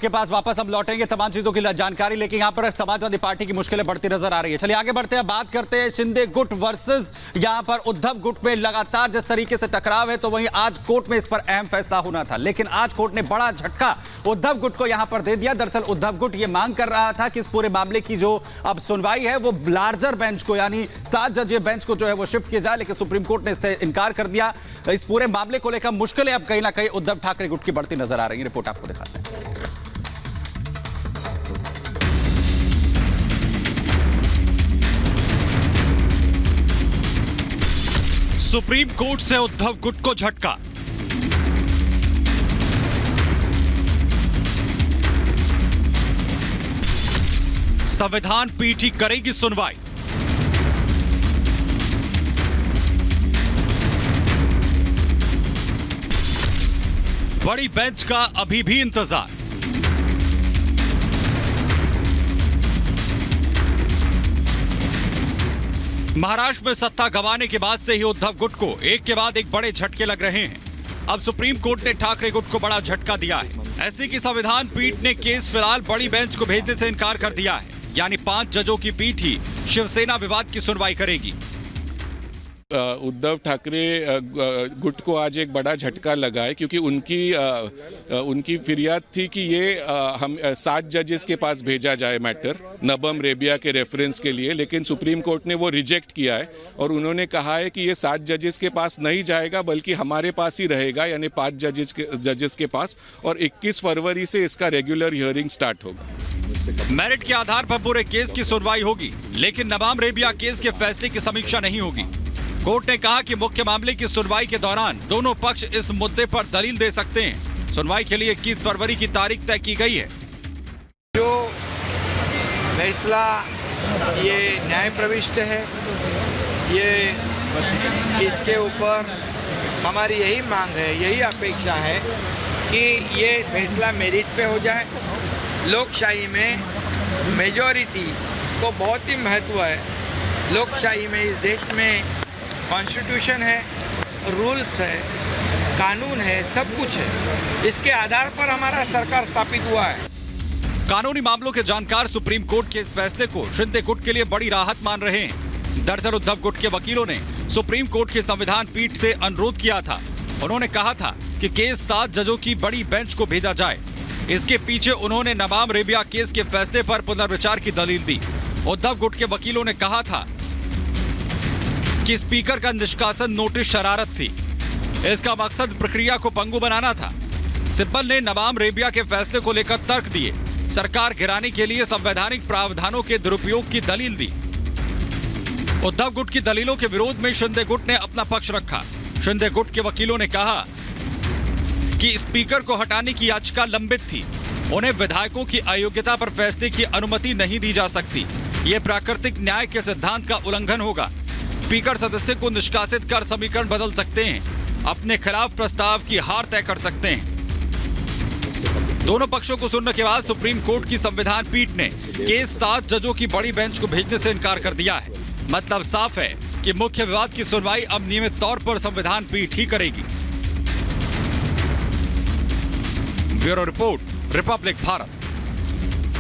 आपके पास वापस हम लौटेंगे तमाम चीजों की जानकारी, लेकिन यहां पर समाजवादी पार्टी की मुश्किलें बढ़ती नजर आ रही है। चलिए आगे बढ़ते हैं, बात करते हैं शिंदे गुट वर्सेस यहां पर उद्धव गुट में लगातार जिस तरीके से टकराव है, तो वहीं आज कोर्ट में इस पर अहम फैसला होना था, लेकिन आज कोर्ट ने बड़ा झटका उद्धव गुट को यहां पर दे दिया। दरअसल उद्धव गुट यह मांग कर रहा था कि इस पूरे मामले की जो अब सुनवाई है वो लार्जर बेंच को, यानी 7 जजीय बेंच को जो है वो शिफ्ट किया जाए, लेकिन सुप्रीम कोर्ट ने इससे इनकार कर दिया। इस पूरे मामले को लेकर मुश्किलें अब कहीं ना कहीं उद्धव ठाकरे गुट की बढ़ती नजर आ रही है। रिपोर्ट आपको दिखाते हैं। सुप्रीम कोर्ट से उद्धव गुट को झटका। संविधान पीठ ही करेगी सुनवाई। बड़ी बेंच का अभी भी इंतजार। महाराष्ट्र में सत्ता गंवाने के बाद से ही उद्धव गुट को एक के बाद एक बड़े झटके लग रहे हैं। अब सुप्रीम कोर्ट ने ठाकरे गुट को बड़ा झटका दिया है। ऐसी की संविधान पीठ ने केस फिलहाल बड़ी बेंच को भेजने से इनकार कर दिया है, यानी 5 जजों की पीठ ही शिवसेना विवाद की सुनवाई करेगी। उद्धव ठाकरे गुट को आज एक बड़ा झटका लगा है, क्योंकि उनकी फिरियाद थी कि ये हम 7 जजेस के पास भेजा जाए मैटर नबम रेबिया के रेफरेंस के लिए, लेकिन सुप्रीम कोर्ट ने वो रिजेक्ट किया है और उन्होंने कहा है कि ये 7 जजेस के पास नहीं जाएगा बल्कि हमारे पास ही रहेगा, यानी 5 जजेस के पास, और 21 फरवरी से इसका रेगुलर हियरिंग स्टार्ट होगा। मेरिट के आधार पर पूरे केस की सुनवाई होगी, लेकिन नबाम रेबिया केस के फैसले की समीक्षा नहीं होगी। कोर्ट ने कहा कि मुख्य मामले की सुनवाई के दौरान दोनों पक्ष इस मुद्दे पर दलील दे सकते हैं। सुनवाई के लिए 21 फरवरी की तारीख तय की गई है। जो फैसला ये न्याय प्रविष्ट है, ये इसके ऊपर हमारी यही मांग है, यही अपेक्षा है कि ये फैसला मेरिट पे हो जाए। लोकशाही में मेजॉरिटी को बहुत ही महत्व है। लोकशाही में इस देश में कॉन्स्टिट्यूशन है, रूल्स है, कानून है, सब कुछ है। इसके आधार पर हमारा सरकार स्थापित हुआ है। कानूनी मामलों के जानकार सुप्रीम कोर्ट के इस फैसले को शिंदे गुट के लिए बड़ी राहत मान रहे हैं। दरअसल उद्धव गुट के वकीलों ने सुप्रीम कोर्ट की संविधान पीठ से अनुरोध किया था। उन्होंने कहा था कि केस 7 जजों की बड़ी बेंच को भेजा जाए। इसके पीछे उन्होंने नबाम रेबिया केस के फैसले पर पुनर्विचार की दलील दी। उद्धव गुट के वकीलों ने कहा था कि स्पीकर का निष्कासन नोटिस शरारत थी, इसका मकसद प्रक्रिया को पंगु बनाना था। सिब्बल ने नबाम रेबिया के फैसले को लेकर तर्क दिए, सरकार गिराने के लिए संवैधानिक प्रावधानों के दुरुपयोग की दलील दी। उद्धव गुट की दलीलों के विरोध में शिंदे गुट ने अपना पक्ष रखा। शिंदे गुट के वकीलों ने कहा कि स्पीकर को हटाने की याचिका लंबित थी, उन्हें विधायकों की अयोग्यता पर फैसले की अनुमति नहीं दी जा सकती। यह प्राकृतिक न्याय के सिद्धांत का उल्लंघन होगा। स्पीकर सदस्य को निष्कासित कर समीकरण बदल सकते हैं, अपने खिलाफ प्रस्ताव की हार तय कर सकते हैं। दोनों पक्षों को सुनने के बाद सुप्रीम कोर्ट की संविधान पीठ ने केस 7 जजों की बड़ी बेंच को भेजने से इनकार कर दिया है। मतलब साफ है कि मुख्य विवाद की सुनवाई अब नियमित तौर पर संविधान पीठ ही करेगी। Bureau report, Republic Bharat.